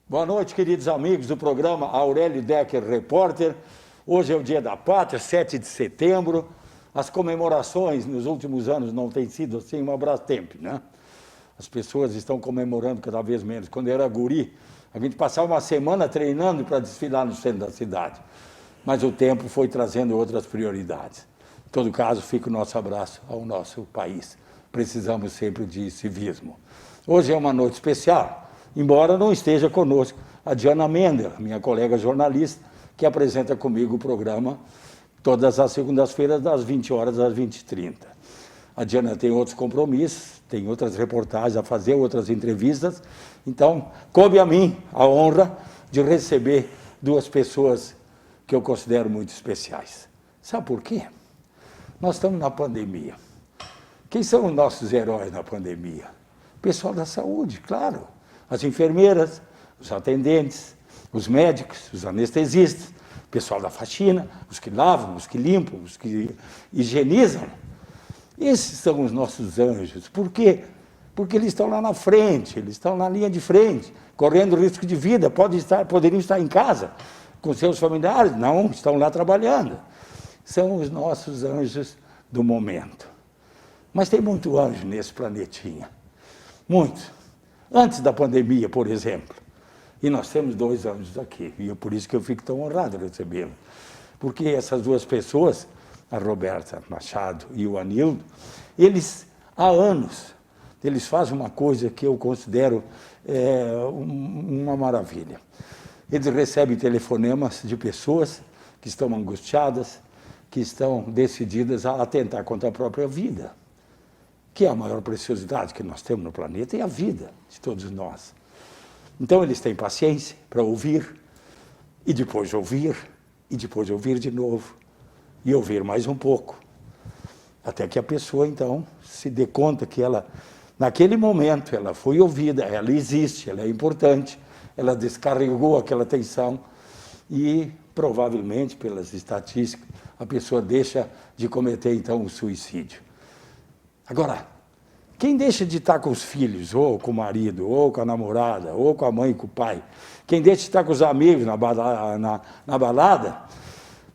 Boa noite, queridos amigos do programa Aurélio Decker Repórter. Hoje é o Dia da Pátria, 7 de setembro. As comemorações nos últimos anos não têm sido assim uma Brastemp, né? As pessoas estão comemorando cada vez menos. Quando eu era guri, a gente passava uma semana treinando para desfilar no centro da cidade. Mas o tempo foi trazendo outras prioridades. Em todo caso, fica o nosso abraço ao nosso país. Precisamos sempre de civismo. Hoje é uma noite especial. Embora não esteja conosco a Diana Mendel, minha colega jornalista, que apresenta comigo o programa todas as segundas-feiras, das 20 horas às 20h30. A Diana tem outros compromissos, tem outras reportagens a fazer, outras entrevistas, então coube a mim a honra de receber duas pessoas que eu considero muito especiais. Sabe por quê? Nós estamos na pandemia. Quem são os nossos heróis na pandemia? O pessoal da saúde, claro. As enfermeiras, os atendentes, os médicos, os anestesistas, o pessoal da faxina, os que lavam, os que limpam, os que higienizam. Esses são os nossos anjos. Por quê? Porque eles estão lá na frente, eles estão na linha de frente, correndo risco de vida, poderiam estar em casa com seus familiares, não, estão lá trabalhando. São os nossos anjos do momento. Mas tem muito anjo nesse planetinha, muito. Antes da pandemia, por exemplo, e nós temos dois anjos aqui, e é por isso que eu fico tão honrado de recebê-los. Porque essas duas pessoas, a Roberta Machado e o Anildo, eles, há anos, eles fazem uma coisa que eu considero uma maravilha. Eles recebem telefonemas de pessoas que estão angustiadas, que estão decididas a atentar contra a própria vida, que é a maior preciosidade que nós temos no planeta, e a vida de todos nós. Então eles têm paciência para ouvir, e depois ouvir, e depois ouvir de novo, e ouvir mais um pouco, até que a pessoa então se dê conta que ela, naquele momento, ela foi ouvida, ela existe, ela é importante, ela descarregou aquela tensão, e provavelmente, pelas estatísticas, a pessoa deixa de cometer então o suicídio. Agora, quem deixa de estar com os filhos, ou com o marido, ou com a namorada, ou com a mãe e com o pai, quem deixa de estar com os amigos na balada,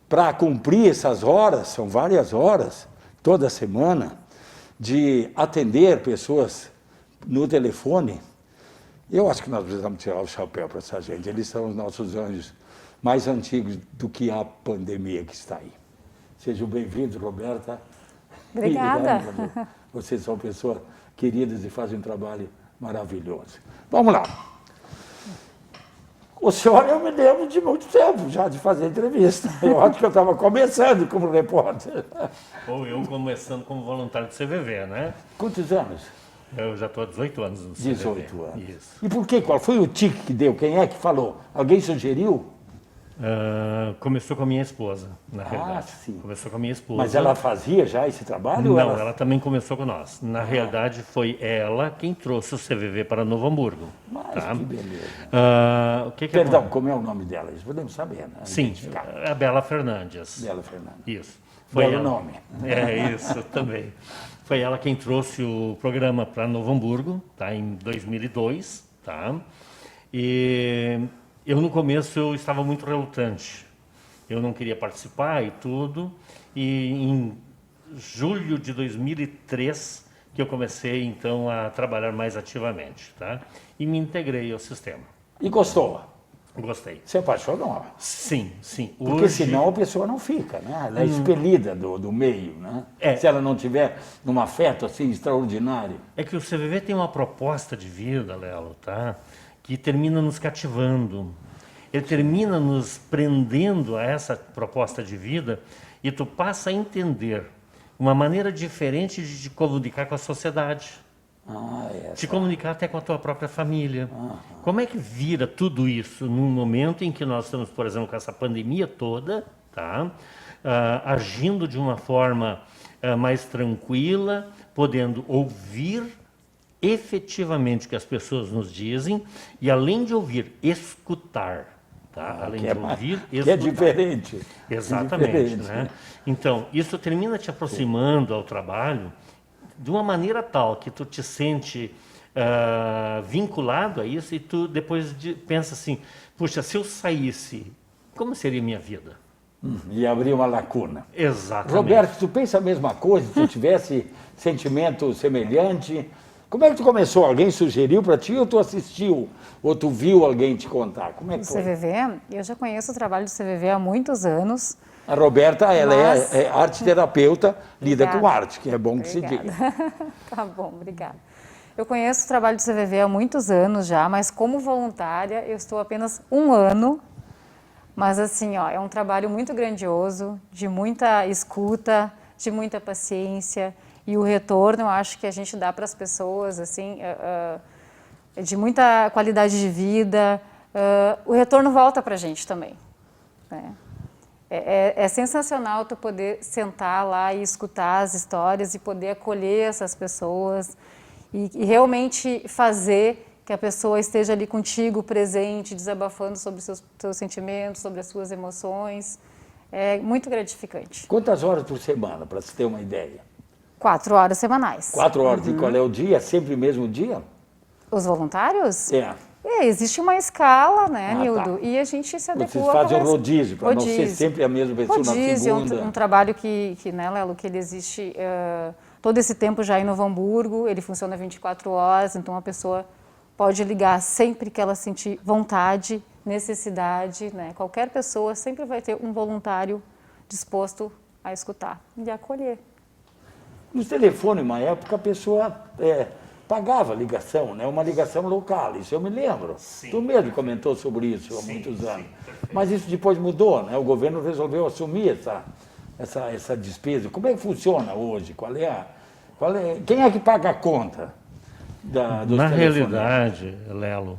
para cumprir essas horas, são várias horas, toda semana, de atender pessoas no telefone, eu acho que nós precisamos tirar o chapéu para essa gente. Eles são os nossos anjos mais antigos do que a pandemia que está aí. Sejam bem-vindos, Roberta. Obrigada. Vocês são pessoas queridas e fazem um trabalho maravilhoso. Vamos lá. O senhor, eu me lembro de muito tempo já de fazer entrevista. Eu acho que eu estava começando como repórter. Ou eu começando como voluntário do CVV, né? Quantos anos? Eu já estou há 18 anos no CVV. 18 anos. Isso. E por quê? Qual foi o tique que deu? Quem é que falou? Alguém sugeriu? Começou com a minha esposa, na realidade. Sim. Começou com a minha esposa. Mas ela fazia já esse trabalho? Não, ela também começou com nós. Na realidade, foi ela quem trouxe o CVV para Novo Hamburgo. Mas tá? que beleza. Perdão, como é o nome dela? Isso podemos saber, né? Sim, a Bela Fernandes. Bela Fernandes. Isso. Foi Belo ela. nome. É, isso também. Foi ela quem trouxe o programa para Novo Hamburgo, tá? Em 2002, tá? E eu, no começo, eu estava muito relutante. Eu não queria participar e tudo. E em julho de 2003, que eu comecei, então, a trabalhar mais ativamente, tá? E me integrei ao sistema. E gostou? Gostei. Você apaixonou? Sim, sim. Porque Hoje, senão a pessoa não fica, né? Ela é expelida do meio, né? É. Se ela não tiver um afeto assim extraordinário. É que o CVV tem uma proposta de vida, Lelo, tá? Que termina nos cativando. ele termina nos prendendo a essa proposta de vida e tu passa a entender uma maneira diferente de te comunicar com a sociedade. Te comunicar até com a tua própria família. Como é que vira tudo isso num momento em que nós estamos, por exemplo, com essa pandemia toda, tá? Agindo de uma forma mais tranquila, podendo ouvir efetivamente o que as pessoas nos dizem e, além de ouvir, escutar. Tá? Além de ouvir, escutar. Que é diferente. Exatamente. É diferente. Né? Então, isso termina te aproximando ao trabalho de uma maneira tal que tu te sente vinculado a isso e tu depois pensa assim, puxa, se eu saísse, como seria minha vida? E abrir uma lacuna. Exatamente. Roberto, tu pensa a mesma coisa? Se tu tivesse sentimento semelhante, como é que tu começou? Alguém sugeriu para ti ou tu assistiu? Ou tu viu alguém te contar? Como é que O foi? CVV, eu já conheço o trabalho do CVV há muitos anos. A Roberta, ela Mas- é arte terapeuta, lida Obrigada. com arte, que é bom que se diga. Obrigada. Tá bom, obrigada. Eu conheço o trabalho do CVV há muitos anos já, mas como voluntária eu estou apenas 1 ano. Mas assim, ó, é um trabalho muito grandioso, de muita escuta, de muita paciência. E o retorno, eu acho que a gente dá para as pessoas, assim, de muita qualidade de vida. O retorno volta para a gente também, né? É sensacional tu poder sentar lá e escutar as histórias e poder acolher essas pessoas e realmente fazer que a pessoa esteja ali contigo, presente, desabafando sobre os seus sentimentos, sobre as suas emoções. É muito gratificante. Quantas horas por semana, para se ter uma ideia? 4 horas semanais. 4 horas. E qual é o dia? Sempre o mesmo dia? Os voluntários? É. Existe uma escala, né, Ah, Nildo? tá. E a gente se adequa. Vocês fazem o conversa- rodízio, para não ser sempre a mesma pessoa na Rodízio é segunda. um trabalho que, né, Lelo, que ele existe todo esse tempo já em Novo Hamburgo, ele funciona 24 horas, então a pessoa pode ligar sempre que ela sentir vontade, necessidade, né? Qualquer pessoa sempre vai ter um voluntário disposto a escutar e acolher. No telefone, uma época, a pessoa pagava a ligação, né? Uma ligação local, isso eu me lembro. Sim. Tu mesmo comentou sobre isso há muitos anos. Mas isso depois mudou, né? O governo resolveu assumir essa despesa. Como é que funciona hoje? Quem é que paga a conta dos Na telefones? realidade, Lelo,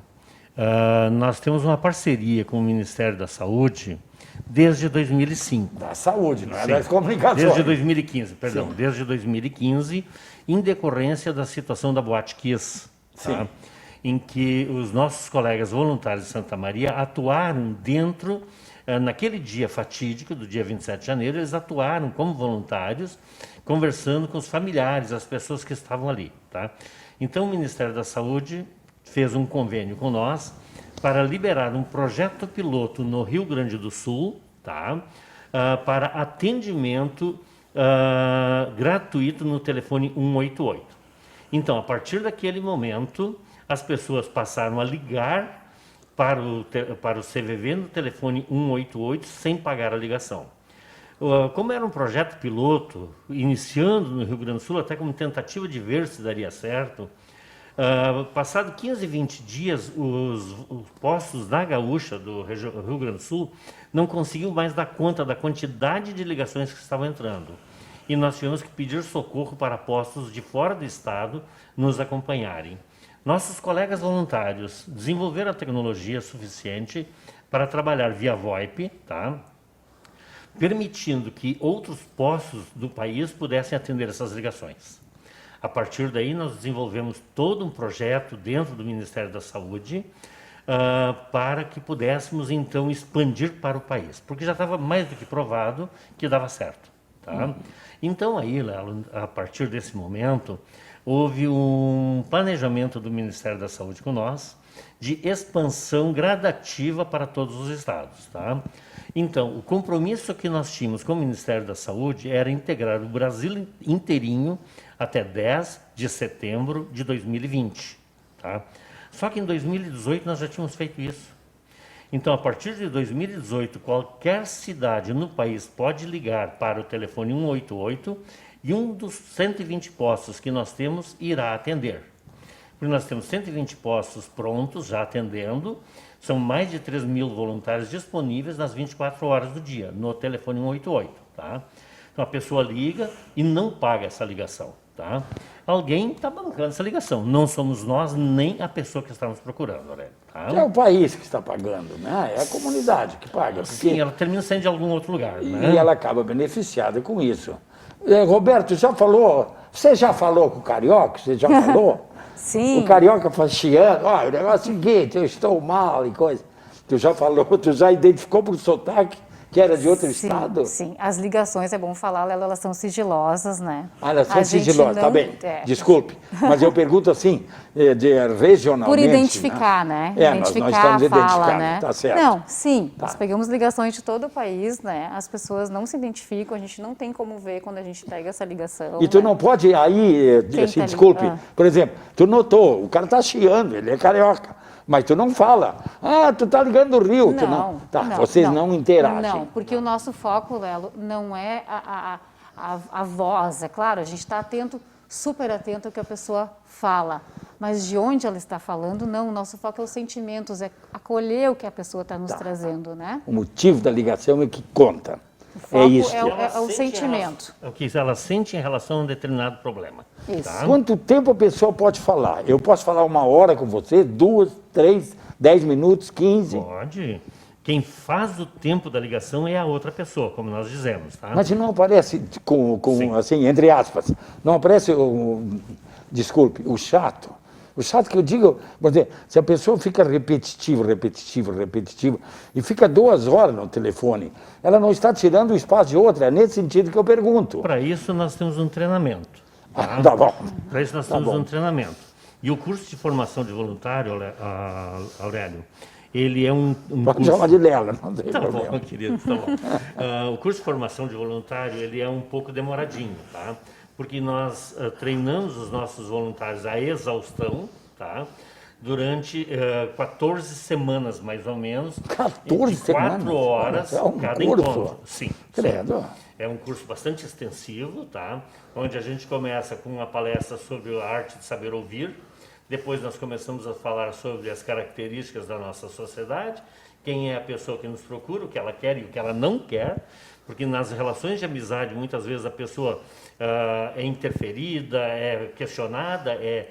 nós temos uma parceria com o Ministério da Saúde desde 2005. Da saúde, não é Sim. das comunicações. Desde 2015, perdão. Sim. Desde 2015, em decorrência da situação da Boate Kiss, tá? Sim. Em que os nossos colegas voluntários de Santa Maria atuaram dentro, naquele dia fatídico, do dia 27 de janeiro, eles atuaram como voluntários, conversando com os familiares, as pessoas que estavam ali. Tá? Então, o Ministério da Saúde fez um convênio com nós para liberar um projeto piloto no Rio Grande do Sul, tá? Para atendimento gratuito no telefone 188. Então, a partir daquele momento, as pessoas passaram a ligar para o CVV no telefone 188 sem pagar a ligação. Como era um projeto piloto, iniciando no Rio Grande do Sul, até como tentativa de ver se daria certo, passado 15, 20 dias, os postos da Gaúcha, do Rio Grande do Sul, não conseguiam mais dar conta da quantidade de ligações que estavam entrando. E nós tivemos que pedir socorro para postos de fora do estado nos acompanharem. Nossos colegas voluntários desenvolveram a tecnologia suficiente para trabalhar via VoIP, tá? Permitindo que outros postos do país pudessem atender essas ligações. A partir daí, nós desenvolvemos todo um projeto dentro do Ministério da Saúde para que pudéssemos, então, expandir para o país, porque já estava mais do que provado que dava certo. Tá? Então, aí, Lelo, a partir desse momento, houve um planejamento do Ministério da Saúde com nós de expansão gradativa para todos os estados. Tá? Então, o compromisso que nós tínhamos com o Ministério da Saúde era integrar o Brasil inteirinho até 10 de setembro de 2020. Tá? Só que em 2018 nós já tínhamos feito isso. Então, a partir de 2018, qualquer cidade no país pode ligar para o telefone 188 e um dos 120 postos que nós temos irá atender. Porque nós temos 120 postos prontos, já atendendo, São mais de 3 mil voluntários disponíveis nas 24 horas do dia, no telefone 188, tá? Então a pessoa liga e não paga essa ligação, tá? Alguém está bancando essa ligação, não somos nós nem a pessoa que está nos procurando, Aurélio, tá? É o país que está pagando, né? É a comunidade que paga. Sim, ela termina saindo de algum outro lugar, E né? ela acaba beneficiada com isso. Roberto, você já falou com o Carioca? Você já falou? Sim. O Carioca faz chiando, ó, o negócio é o seguinte, eu estou mal e coisa. Tu já falou, tu já identificou por sotaque que era de outro estado? Sim, as ligações, é bom falar, Lelo, elas são sigilosas, né? Ah, elas são A gente sigilosas, tá não- bem. é. Desculpe, mas eu pergunto assim, regionalmente. Por identificar, né? Nós Identificar estamos a fala, identificando, né? tá certo. Não, sim, Tá. nós pegamos ligações de todo o país, né? As pessoas não se identificam, a gente não tem como ver quando a gente pega essa ligação. E tu né? não pode aí, Quem assim, tá desculpe, ali? por exemplo, tu notou, o cara tá chiando, ele é carioca, mas tu não fala, tu tá ligando do Rio, tu não. Tá, vocês não interagem. Não, porque o nosso foco, Lelo, não é a voz, é claro, a gente está atento, super atento ao que a pessoa fala, mas de onde ela está falando, não, o nosso foco é os sentimentos, é acolher o que a pessoa está nos trazendo, né? O motivo da ligação é que conta. O foco É isso. é o Ela sentimento. sente o que ela sente em relação a um determinado problema. Isso. Tá? Quanto tempo a pessoa pode falar? Eu posso falar 1 hora com você, 2, 3, 10 minutos, 15? Pode. Quem faz o tempo da ligação é a outra pessoa, como nós dizemos, tá? Mas não aparece Sim. assim, entre aspas, não aparece desculpe, o chato. O chato que eu digo, por exemplo, se a pessoa fica repetitivo e fica 2 horas no telefone, ela não está tirando o espaço de outra, é nesse sentido que eu pergunto. Para isso nós temos um treinamento. Tá bom. Para isso nós Tá temos bom. um treinamento. E o curso de formação de voluntário, Aurélio, ele é um Pode curso... chamar de Lela, não tem Tá problema. bom, querido, tá bom. O curso de formação de voluntário, ele é um pouco demoradinho, tá? Porque nós treinamos os nossos voluntários à exaustão, tá? Durante 14 semanas, mais ou menos. 14 de 4 semanas? horas É um cada curso? encontro. Sim. Credo. É um curso bastante extensivo, tá? Onde a gente começa com uma palestra sobre a arte de saber ouvir. Depois nós começamos a falar sobre as características da nossa sociedade, quem é a pessoa que nos procura, o que ela quer e o que ela não quer, porque nas relações de amizade muitas vezes a pessoa é interferida, é questionada, é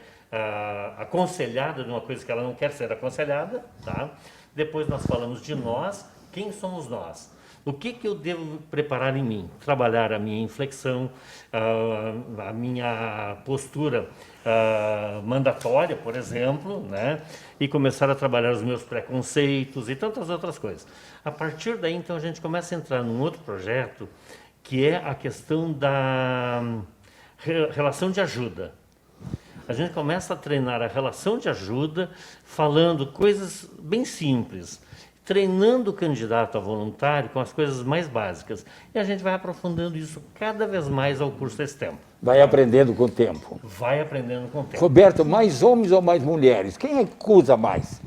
aconselhada de uma coisa que ela não quer ser aconselhada, tá? Depois nós falamos de nós, quem somos nós? O que eu devo preparar em mim? Trabalhar a minha inflexão, a minha postura mandatória, por exemplo, né? E começar a trabalhar os meus preconceitos e tantas outras coisas. A partir daí, então, a gente começa a entrar num outro projeto, que é a questão da relação de ajuda. A gente começa a treinar a relação de ajuda, falando coisas bem simples, treinando o candidato a voluntário com as coisas mais básicas. E a gente vai aprofundando isso cada vez mais ao curso desse tempo. Vai aprendendo com o tempo. Vai aprendendo com o tempo. Roberto, mais homens ou mais mulheres? Quem é que usa mais?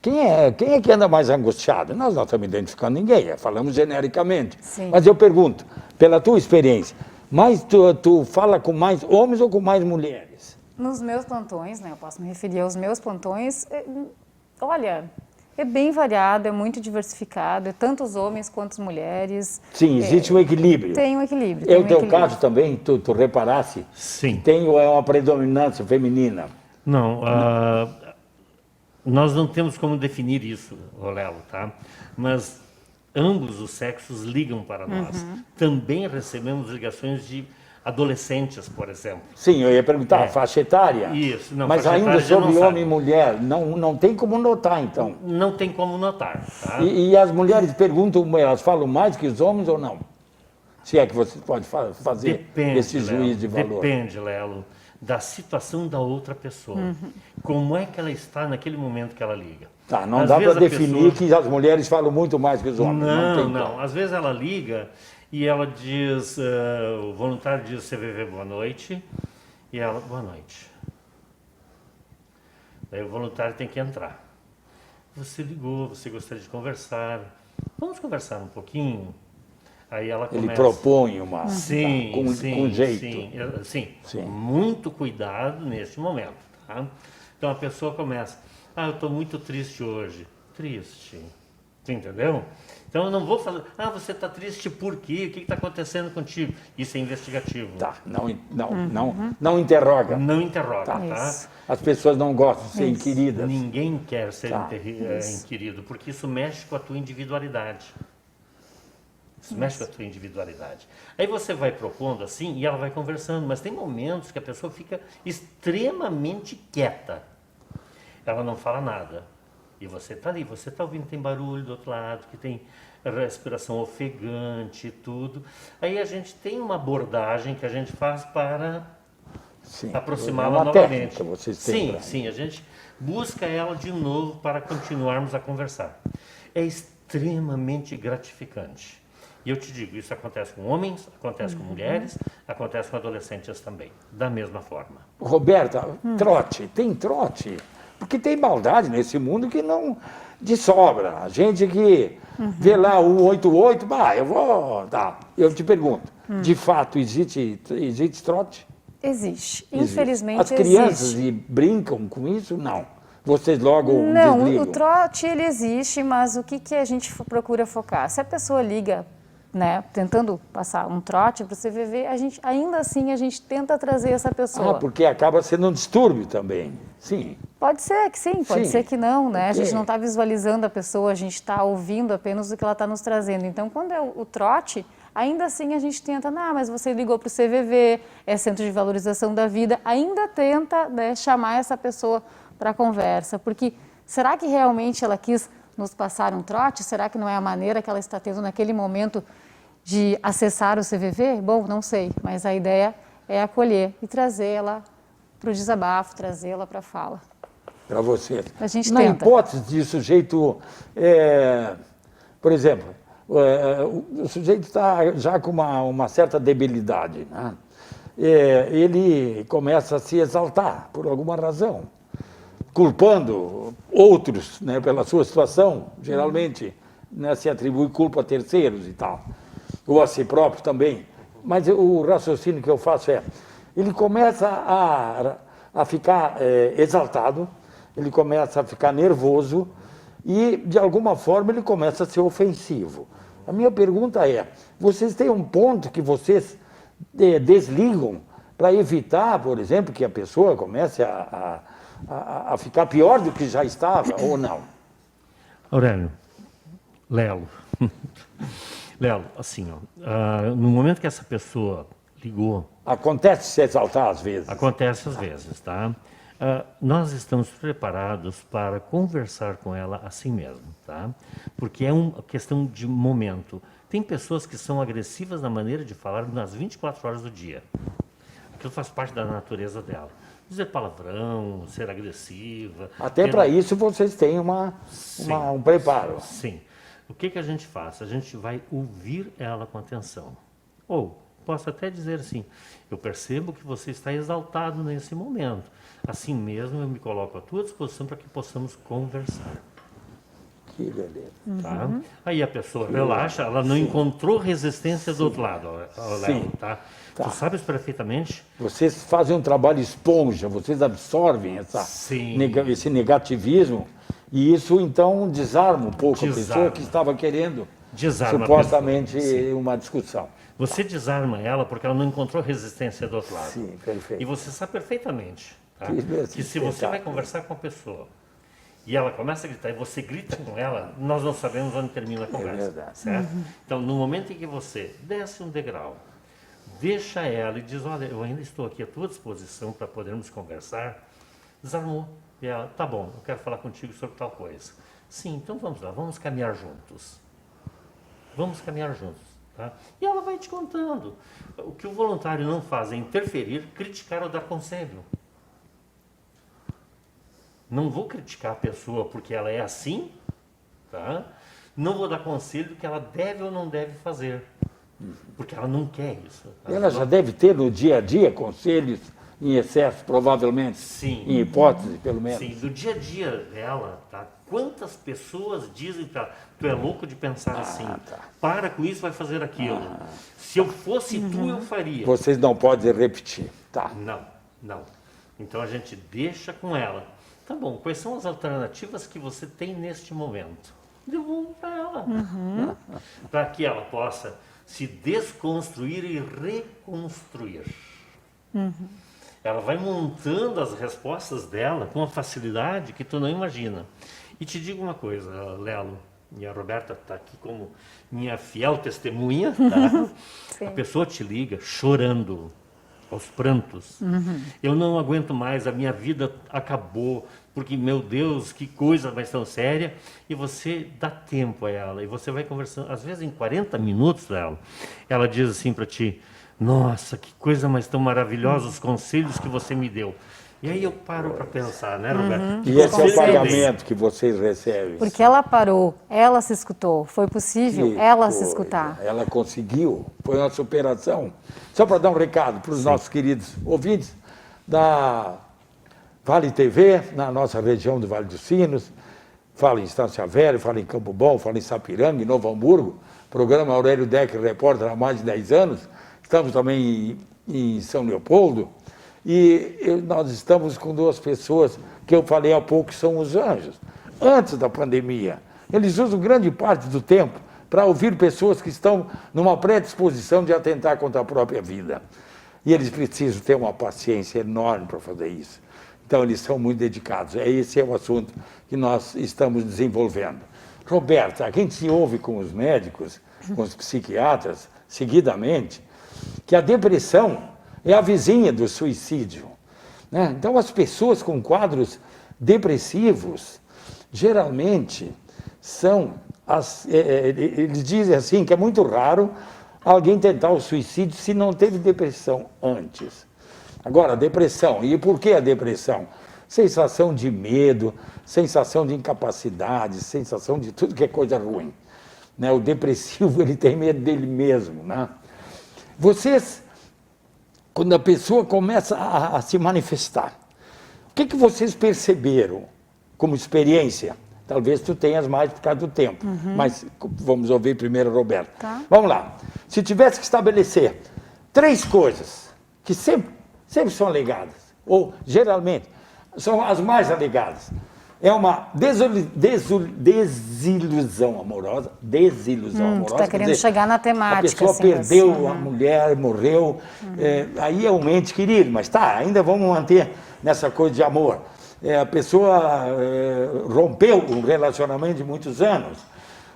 Quem é que anda mais angustiado? Nós não estamos identificando ninguém, falamos genericamente. Sim. Mas eu pergunto, pela tua experiência, tu fala com mais homens ou com mais mulheres? Nos meus plantões, né, eu posso me referir aos meus plantões, olha, é bem variado, é muito diversificado, é tanto os homens quanto as mulheres. Sim, existe um equilíbrio. Tem um equilíbrio. É tem o um teu equilíbrio. caso também, tu reparasse? Sim. Tem uma predominância feminina? Não, nós não temos como definir isso, Lelo, tá? Mas ambos os sexos ligam para nós. Também recebemos ligações de adolescentes, por exemplo. Sim, eu ia perguntar, faixa etária? Isso, não, Mas faixa ainda etária já sobre não sabe. homem e mulher, não tem como notar, então. Não tem como notar, tá? E as mulheres perguntam, elas falam mais que os homens ou não? Se é que você pode fazer esse juízo de valor. Depende, Lelo, da situação da outra pessoa. Como é que ela está naquele momento que ela liga? Tá, não Às dá vezes para a definir pessoa- que as mulheres falam muito mais que os homens. Não, tem não. como. Às vezes ela liga e ela diz, o voluntário diz CVV boa noite, e ela, boa noite. Daí o voluntário tem que entrar. Você ligou, você gostaria de conversar. Vamos conversar um pouquinho? Aí ela começa... Ele propõe uma... Sim, tá, com sim, jeito. sim, Sim. muito cuidado neste momento, tá? Então a pessoa começa, eu estou muito triste hoje. triste. Você entendeu? Então eu não vou falar, você está triste por quê? O que está acontecendo contigo? Isso é investigativo. Tá, não interroga. Não interroga, Tá. tá? Isso. As pessoas não gostam de ser Isso. inquiridas. Ninguém quer ser Tá. inquirido, porque isso mexe com a tua individualidade. Isso mexe com a tua individualidade. Aí você vai propondo assim e ela vai conversando, mas tem momentos que a pessoa fica extremamente quieta. Ela não fala nada. E você está ali, você está ouvindo, tem barulho do outro lado, que tem respiração ofegante e tudo. Aí a gente tem uma abordagem que a gente faz para Sim. aproximá-la É uma novamente. técnica vocês têm Sim, pra- sim, a gente busca ela de novo para continuarmos a conversar. É extremamente gratificante. E eu te digo, isso acontece com homens, acontece com mulheres, acontece com adolescentes também, da mesma forma. Roberta, trote, tem trote? Porque tem maldade nesse mundo que não de sobra. A gente que vê lá o 88, eu vou. Tá. Eu te pergunto, de fato existe trote? Existe. Existe. Infelizmente As crianças existe. brincam com isso? Não. Vocês logo Não, desligam. o trote ele existe, mas o que, que a gente procura focar? Se a pessoa liga, né, tentando passar um trote para o CVV, ainda assim a gente tenta trazer essa pessoa. Porque acaba sendo um distúrbio também. Sim. Pode ser que sim, pode Sim. ser que não, né? A Ok. gente não está visualizando a pessoa, a gente está ouvindo apenas o que ela está nos trazendo. Então, quando é o trote, ainda assim a gente tenta, mas você ligou para o CVV, é Centro de Valorização da Vida, ainda tenta, né, chamar essa pessoa para a conversa, porque será que realmente ela quis nos passar um trote? Será que não é a maneira que ela está tendo naquele momento de acessar o CVV? Bom, não sei, mas a ideia é acolher e trazer ela para o desabafo, trazê-la para a fala. Para você. A gente Na tenta. hipótese de o sujeito, por exemplo, o sujeito está já com uma certa debilidade, né? Ele começa a se exaltar por alguma razão, culpando outros, né, pela sua situação, geralmente, né, se atribui culpa a terceiros e tal, ou a si próprio também. Mas o raciocínio que eu faço ele começa a ficar exaltado, ele começa a ficar nervoso e, de alguma forma, ele começa a ser ofensivo. A minha pergunta vocês têm um ponto que vocês desligam para evitar, por exemplo, que a pessoa comece a ficar pior do que já estava, ou não? Aurélio, Lelo, assim, no momento que essa pessoa ligou, Acontece se exaltar às vezes. acontece às vezes, tá? Nós estamos preparados para conversar com ela assim mesmo, tá? Porque é uma questão de momento. Tem pessoas que são agressivas na maneira de falar nas 24 horas do dia. Aquilo faz parte da natureza dela. Dizer palavrão, ser agressiva. Até para isso vocês têm um preparo. Sim. O que a gente faz? A gente vai ouvir ela com atenção. Ou, posso até dizer assim, eu percebo que você está exaltado nesse momento. Assim mesmo, eu me coloco à tua disposição para que possamos conversar. Que beleza. Tá? Aí a pessoa relaxa, ela não encontrou resistência do outro lado, Léo, tá? Tá. Tu sabes perfeitamente? Vocês fazem um trabalho esponja, vocês absorvem Sim. esse negativismo e isso então desarma um pouco a pessoa Desarma. que estava querendo Desarma a supostamente pessoa, sim. uma discussão. Você desarma ela porque ela não encontrou resistência do outro lado. Sim, perfeito. E você sabe perfeitamente, tá? Que Que se você vai espetáculo. conversar com a pessoa e ela começa a gritar e você grita com ela, nós não sabemos onde termina a conversa. verdade. Certo? Então, no momento em que você desce um degrau, deixa ela e diz, olha, eu ainda estou aqui à tua disposição para podermos conversar, desarmou. E ela, tá bom, eu quero falar contigo sobre tal coisa. Sim, então vamos lá, vamos caminhar juntos. Vamos caminhar juntos. Tá? E ela vai te contando. O que o voluntário não faz é interferir, criticar ou dar conselho. Não vou criticar a pessoa porque ela é assim, tá? Não vou dar conselho do que ela deve ou não deve fazer, porque ela não quer isso. Ela já deve ter no dia a dia conselhos em excesso, provavelmente, Sim. em hipótese, pelo menos. Sim, do dia a dia dela, tá? Quantas pessoas dizem para tu é louco de pensar assim, tá. para com isso, vai fazer aquilo. Se eu fosse tu, eu faria. Vocês não podem repetir, tá? Não, não. Então a gente deixa com ela. Tá bom, quais são as alternativas que você tem neste momento? Devolvo para ela. Para que ela possa se desconstruir e reconstruir. Ela vai montando as respostas dela com uma facilidade que tu não imagina. E te digo uma coisa, Lelo, e a Roberta está aqui como minha fiel testemunha, tá? Sim. A pessoa te liga chorando, aos prantos. Eu não aguento mais, a minha vida acabou, porque, meu Deus, que coisa mais tão séria. E você dá tempo a ela, e você vai conversando, às vezes em 40 minutos, ela diz assim para ti, nossa, que coisa mais tão maravilhosa, os conselhos que você me deu. E aí eu paro para pensar, né, Roberto? E esse é o Conselhos. pagamento que vocês recebem. Porque ela parou, ela se escutou. Foi possível Que ela se coisa. escutar. Ela conseguiu, foi uma superação. Só para dar um recado para os nossos queridos ouvintes da Vale TV, na nossa região do Vale dos Sinos, fala em Estância Velha, fala em Campo Bom, fala em Sapiranga, em Novo Hamburgo, programa Aurélio Decker Repórter há mais de 10 anos, estamos também em São Leopoldo, e nós estamos com duas pessoas que eu falei há pouco que são os anjos. Antes da pandemia, eles usam grande parte do tempo para ouvir pessoas que estão numa predisposição de atentar contra a própria vida. E eles precisam ter uma paciência enorme para fazer isso. Então, eles são muito dedicados. Esse é o assunto que nós estamos desenvolvendo. Roberta, a gente se ouve com os médicos, com os psiquiatras, seguidamente, que a depressão é a vizinha do suicídio, né? Então, as pessoas com quadros depressivos, geralmente, são... eles dizem assim que é muito raro alguém tentar o suicídio se não teve depressão antes. Agora, a depressão. E por que a depressão? Sensação de medo, sensação de incapacidade, sensação de tudo que é coisa ruim, né? O depressivo, ele tem medo dele mesmo, né? Vocês, quando a pessoa começa a se manifestar, o que vocês perceberam como experiência? Talvez tu tenhas mais por causa do tempo, mas vamos ouvir primeiro o Roberto. Tá. Vamos lá. Se tivesse que estabelecer 3 coisas que sempre são alegadas, ou geralmente são as mais alegadas, é uma desilusão amorosa, Tu tá querendo chegar na temática. a pessoa assim, perdeu a mulher, morreu, aí é um ente querido, mas tá, ainda vamos manter nessa coisa de amor. A pessoa rompeu um relacionamento de muitos anos,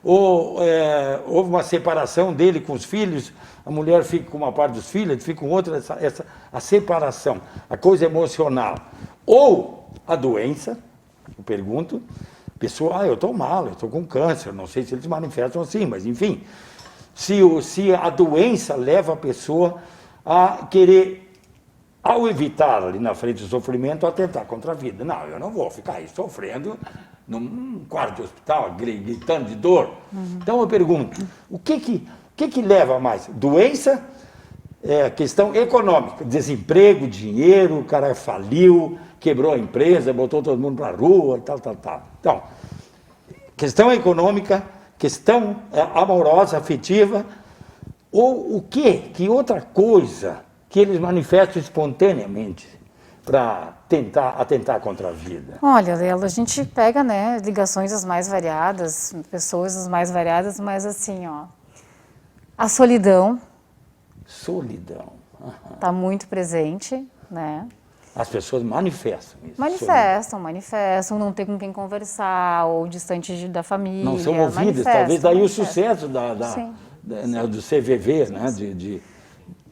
ou houve uma separação dele com os filhos, a mulher fica com uma parte dos filhos, fica com outra, a separação, a coisa emocional. Ou a doença, eu pergunto, a pessoa, eu estou mal, eu estou com câncer, não sei se eles manifestam assim, mas enfim, se a doença leva a pessoa a querer, ao evitar ali na frente do sofrimento, atentar contra a vida. Não, eu não vou ficar aí sofrendo num quarto de hospital, gritando de dor. Então eu pergunto, o que leva mais? Doença, questão econômica, desemprego, dinheiro, o cara faliu, quebrou a empresa, botou todo mundo para a rua, tal. Então, questão econômica, questão amorosa, afetiva, ou o quê? Que outra coisa que eles manifestam espontaneamente para atentar contra a vida? Olha, Lela, a gente pega, né, ligações as mais variadas, pessoas as mais variadas, mas assim, ó, a solidão Solidão. está muito presente, né? As pessoas manifestam isso. Manifestam, não ter com quem conversar, ou distante da família. Não são ouvidas, talvez daí o sucesso do CVV, né?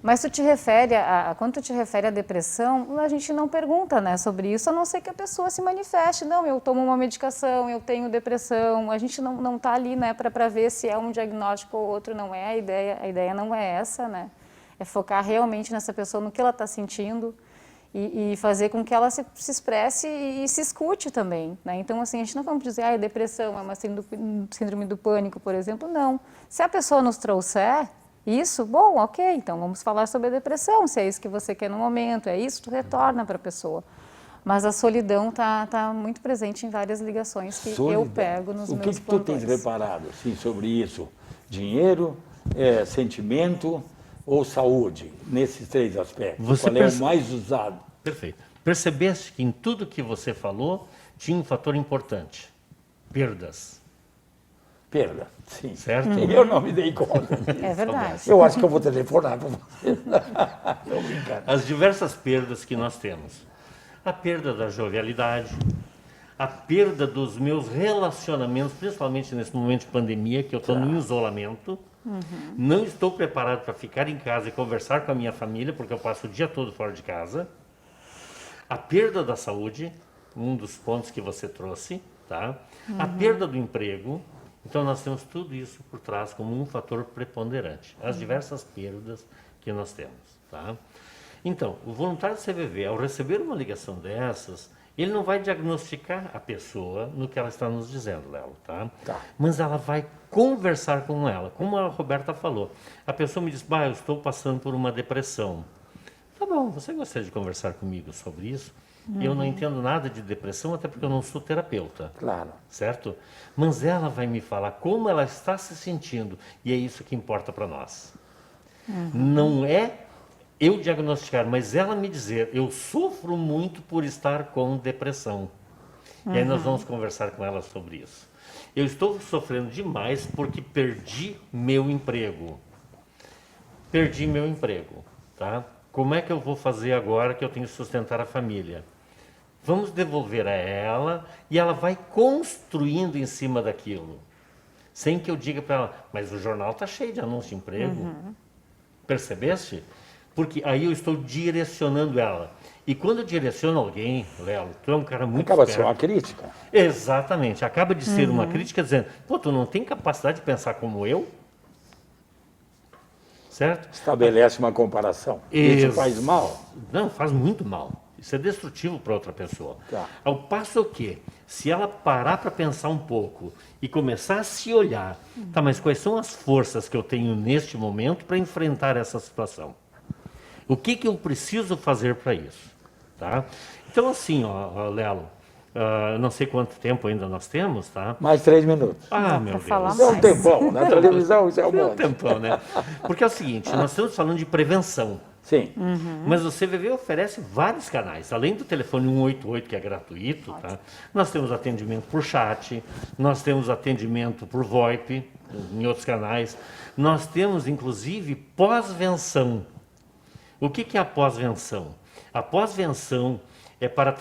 Mas tu te refere quando tu te refere à depressão, a gente não pergunta, né, sobre isso, a não ser que a pessoa se manifeste. Não, eu tomo uma medicação, eu tenho depressão. A gente não está ali, né, para ver se é um diagnóstico ou outro. Não é a ideia. A ideia não é essa, né? É focar realmente nessa pessoa, no que ela está sentindo e fazer com que ela se expresse e se escute também, né? Então, assim, a gente não vai dizer, depressão é uma síndrome do pânico, por exemplo. Não. Se a pessoa nos trouxer isso, bom, ok, então vamos falar sobre a depressão, se é isso que você quer no momento, é isso, tu retorna para a pessoa. Mas a solidão tá muito presente em várias ligações que eu pego nos meus plantões. O que tu tens reparado assim, sobre isso? Dinheiro, sentimento ou saúde? Nesses 3 aspectos. Qual é o mais usado? Perfeito. Percebeste que em tudo que você falou tinha um fator importante: perdas. Perda, sim. Certo? Eu não me dei conta. É verdade. Eu acho que eu vou telefonar para você. Estou brincando. As diversas perdas que nós temos. A perda da jovialidade, a perda dos meus relacionamentos, principalmente nesse momento de pandemia, que eu estou no isolamento. Não estou preparado para ficar em casa e conversar com a minha família, porque eu passo o dia todo fora de casa. A perda da saúde, um dos pontos que você trouxe, tá? A perda do emprego. Então, nós temos tudo isso por trás como um fator preponderante. As diversas perdas que nós temos, tá? Então, o voluntário do CVV, ao receber uma ligação dessas, ele não vai diagnosticar a pessoa no que ela está nos dizendo, Lelo, tá? Tá. Mas ela vai conversar com ela. Como a Roberta falou, a pessoa me diz, eu estou passando por uma depressão. Tá bom, você gostaria de conversar comigo sobre isso? Eu não entendo nada de depressão, até porque eu não sou terapeuta. Claro. Certo? Mas ela vai me falar como ela está se sentindo, e é isso que importa para nós. Não é eu diagnosticar, mas ela me dizer, eu sofro muito por estar com depressão. E aí nós vamos conversar com ela sobre isso. Eu estou sofrendo demais porque perdi meu emprego. Perdi meu emprego, tá? Como é que eu vou fazer agora que eu tenho que sustentar a família? Vamos devolver a ela e ela vai construindo em cima daquilo. Sem que eu diga para ela, mas o jornal está cheio de anúncio de emprego. Percebeste? Porque aí eu estou direcionando ela. E quando eu direciono alguém, Lelo, tu é um cara muito Acaba sendo esperto. uma crítica. Exatamente. Acaba de ser uma crítica dizendo, tu não tem capacidade de pensar como eu? Certo? Estabelece uma comparação. Isso faz mal. Não, faz muito mal. Isso é destrutivo para outra pessoa. Tá. Ao passo que, se ela parar para pensar um pouco e começar a se olhar, tá, mas quais são as forças que eu tenho neste momento para enfrentar essa situação? O que eu preciso fazer para isso? Tá? Então, assim, Lelo, não sei quanto tempo ainda nós temos, tá? Mais 3 minutos. Dá Meu pra Deus. falar Isso é um mais. tempão. Na televisão isso é um É um monte. tempão, né? Porque é o seguinte, nós estamos falando de prevenção. Sim. Mas o CVV oferece vários canais. Além do telefone 188, que é gratuito, tá? Nós temos atendimento por chat, nós temos atendimento por VoIP, em outros canais. Nós temos, inclusive, pós-venção. O que é a pós-venção? A pós-venção é para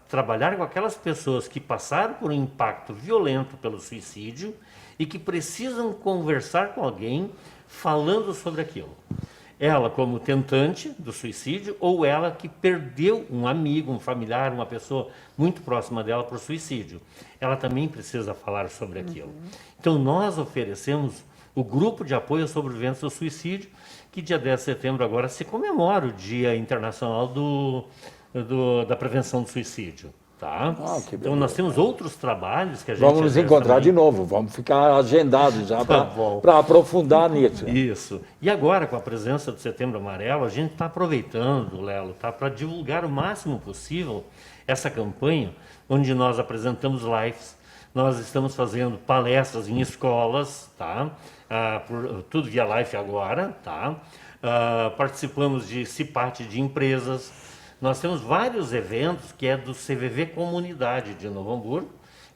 trabalhar com aquelas pessoas que passaram por um impacto violento pelo suicídio e que precisam conversar com alguém falando sobre aquilo. Ela como tentante do suicídio ou ela que perdeu um amigo, um familiar, uma pessoa muito próxima dela por suicídio. Ela também precisa falar sobre aquilo. Então nós oferecemos o grupo de apoio aos sobreviventes do suicídio, que dia 10 de setembro agora se comemora o Dia Internacional da Prevenção do Suicídio. Tá? Que Então nós temos outros trabalhos que a gente Vamos nos exerce encontrar também. de novo. Vamos ficar agendados já Tá bom. para aprofundar nisso. Isso. E agora, com a presença do Setembro Amarelo, a gente está aproveitando, Lelo, tá, para divulgar o máximo possível essa campanha, onde nós apresentamos lives, nós estamos fazendo palestras em escolas, tá? Tudo via live agora, tá? Participamos de CIPAT de empresas. Nós temos vários eventos que é do CVV Comunidade de Novo Hamburgo.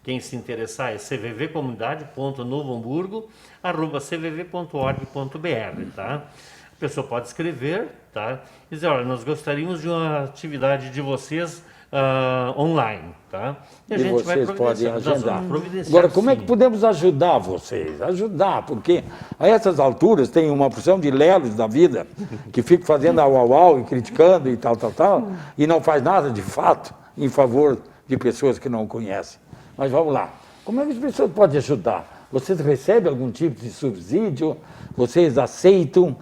Quem se interessar é cvvcomunidade.novohamburgo@cvv.org.br, tá? A pessoa pode escrever, tá? E dizer, olha, nós gostaríamos de uma atividade de vocês online, tá? E vocês podem providenciar. Nós vamos agendar. providenciar, Agora, como é que sim. podemos ajudar vocês? Ajudar, porque a essas alturas tem uma porção de lelos da vida que ficam fazendo au e criticando e tal, e não faz nada de fato em favor de pessoas que não conhecem. Mas vamos lá. Como é que as pessoas podem ajudar? Vocês recebem algum tipo de subsídio? Vocês aceitam?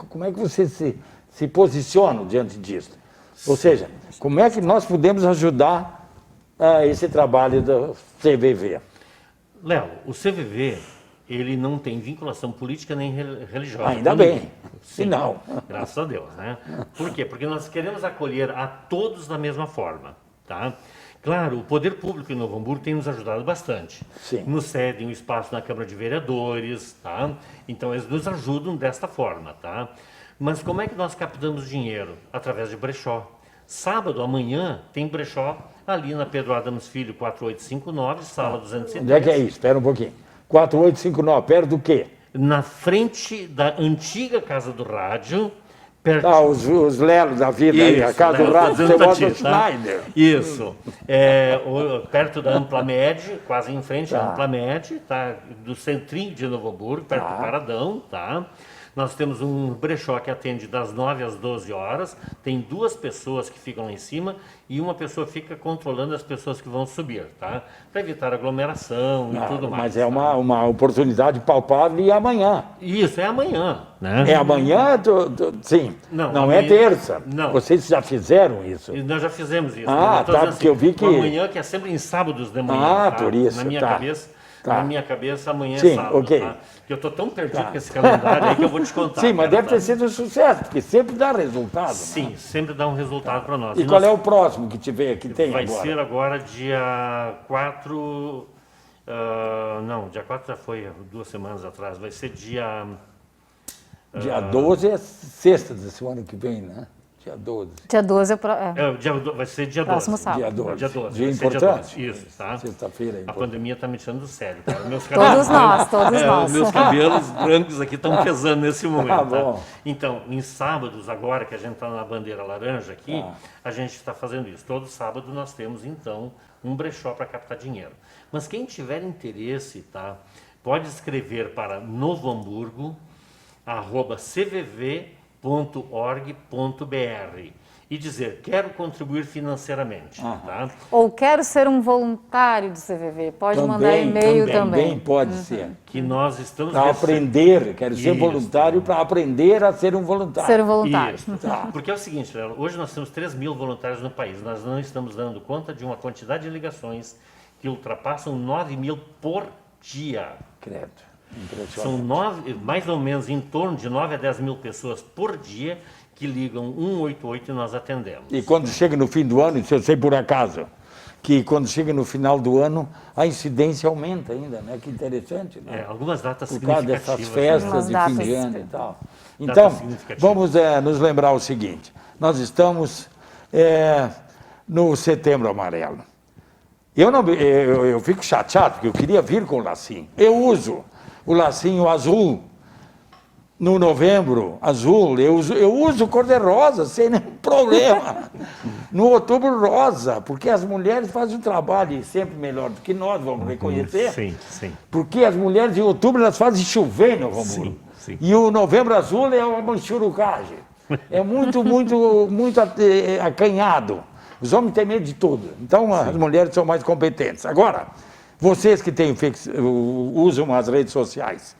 Como é que vocês se posicionam diante disso? Ou seja, como é que nós podemos ajudar esse trabalho do CVV? Léo, o CVV, ele não tem vinculação política nem religiosa. Ainda com bem. ninguém. Se não. Graças a Deus, né? Por quê? Porque nós queremos acolher a todos da mesma forma, tá? Claro, o poder público em Novo Hamburgo tem nos ajudado bastante. Sim. Nos cedem um espaço na Câmara de Vereadores, tá? Então eles nos ajudam desta forma, tá? Mas como é que nós captamos dinheiro? Através de brechó. Sábado, amanhã, tem brechó ali na Pedro Adams Filho, 4859, sala 210. Onde é que é isso? Espera um pouquinho. 4859, perto do quê? Na frente da antiga Casa do Rádio, perto... Ah, os lelos da vida aí, a casa do rádio, você bota o Schneider. Isso. Perto da Amplamed, quase em frente à Amplamed, tá? Do centrinho de Novo Hamburgo, perto do Paradão, tá? Nós temos um brechó que atende das 9 às 12 horas, tem 2 pessoas que ficam lá em cima e uma pessoa fica controlando as pessoas que vão subir, tá? Para evitar aglomeração e tudo mais. Mas é uma oportunidade palpável e amanhã. Isso, é amanhã, né? É amanhã, sim. Não amanhã, é terça. Não. Vocês já fizeram isso? E nós já fizemos isso. Ah, tá, porque eu vi que... Amanhã, que é sempre em sábados de manhã. Ah, tá? por isso, Na minha tá. cabeça... Tá. Na minha cabeça, amanhã Sim, é sábado, ok. tá? Que eu estou tão perdido com esse calendário aí que eu vou te contar. Sim, mas cara, deve ter sido um sucesso, porque sempre dá resultado. Sim, sempre dá um resultado para nós. E qual é o próximo que tem Vai agora? ser agora dia 4... não, dia 4 já foi 2 semanas atrás. Vai ser dia... Dia 12 é sexta da semana que vem, né? Dia 12. Dia 12 vai ser dia 12. Próximo sábado. Dia 12. Dia 12. Dia vai ser importante. Dia 12. Isso, tá? Sexta-feira é A importante. pandemia está me tirando do sério, cara. Todos nós. Meus cabelos brancos aqui estão pesando nesse momento. Ah, bom. Então, em sábados, agora que a gente está na bandeira laranja aqui, a gente está fazendo isso. Todo sábado nós temos, então, um brechó para captar dinheiro. Mas quem tiver interesse, tá, pode escrever para novohamburgo@cvv.org.br e dizer, quero contribuir financeiramente. Tá? Ou quero ser um voluntário do CVV. Pode mandar e-mail também. Pode ser. Que nós estamos... Para aprender, quero ser Isso. voluntário para aprender a ser um voluntário. Ser um voluntário. Isso. Porque é o seguinte, Léo, hoje nós temos 3.000 voluntários no país. Nós não estamos dando conta de uma quantidade de ligações que ultrapassam 9.000 por dia. Credo. São Impressionante. mais ou menos em torno de 9 a 10 mil pessoas por dia que ligam 188 e nós atendemos. E quando chega no fim do ano, isso eu sei por acaso, que quando chega no final do ano, a incidência aumenta ainda, né? Que interessante, né? Algumas datas Por causa significativas. dessas festas Umas de datas fim de ano e tal. Datas Então, significativas. vamos nos lembrar o seguinte, nós estamos no Setembro Amarelo. Eu fico chateado, porque eu queria vir com o lacinho. Eu uso o lacinho azul. No novembro, azul, eu uso cor-de-rosa, sem nenhum problema. No outubro, rosa, porque as mulheres fazem um trabalho sempre melhor do que nós, vamos reconhecer. Sim, sim. Porque as mulheres em outubro, elas fazem chover no Novo Hamburgo. Sim. E o novembro azul é uma manchurucagem. É muito, muito, muito acanhado. Os homens têm medo de tudo. Então, as mulheres são mais competentes. Agora, vocês que usam as redes sociais,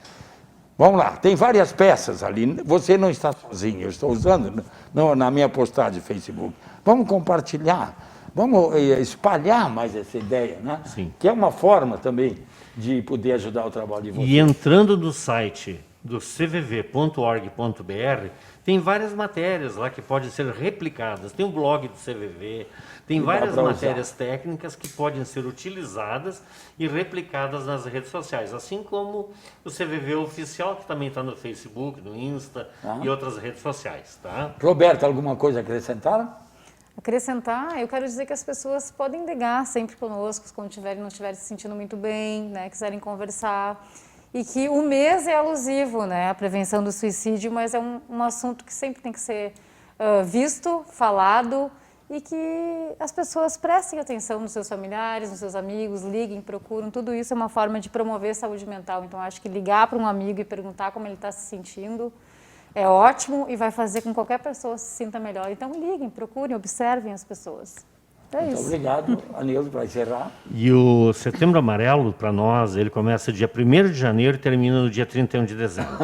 vamos lá, tem várias peças ali. Você não está sozinho, eu estou usando na minha postagem do Facebook. Vamos compartilhar, vamos espalhar mais essa ideia, né? Sim. Que é uma forma também de poder ajudar o trabalho de vocês. E entrando no site do cvv.org.br, tem várias matérias lá que podem ser replicadas. Tem o blog do CVV, tem várias matérias técnicas que podem ser utilizadas e replicadas nas redes sociais, assim como o CVV oficial, que também está no Facebook, no Insta e outras redes sociais. Tá? Roberto, alguma coisa a acrescentar? Acrescentar, eu quero dizer que as pessoas podem ligar sempre conosco, quando não estiverem se sentindo muito bem, né, quiserem conversar. E que o mês é alusivo, né, à prevenção do suicídio, mas é um assunto que sempre tem que ser visto, falado, e que as pessoas prestem atenção nos seus familiares, nos seus amigos, liguem, procuram. Tudo isso é uma forma de promover saúde mental. Então, acho que ligar para um amigo e perguntar como ele está se sentindo é ótimo e vai fazer com que qualquer pessoa se sinta melhor. Então, liguem, procurem, observem as pessoas. É Muito isso. obrigado, Anildo, para encerrar. E o Setembro Amarelo, para nós, ele começa dia 1º de janeiro e termina no dia 31 de dezembro.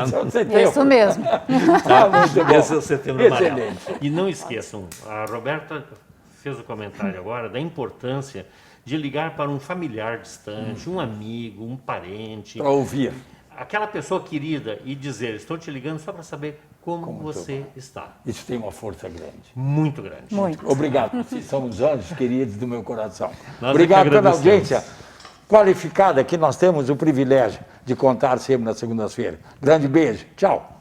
Esse é o setembro. Isso mesmo. Muito bom. Esse é o Setembro Amarelo. Excelente. E não esqueçam, a Roberta fez o comentário agora da importância de ligar para um familiar distante, um amigo, um parente, Para ouvir. aquela pessoa querida e dizer, estou te ligando só para saber como você está. Isso tem uma força grande. Muito grande. Muito. Obrigado. Vocês são os anjos queridos do meu coração. Nós Obrigado é que pela agradecemos. audiência qualificada que nós temos o privilégio de contar sempre nas segundas-feiras. Grande beijo. Tchau.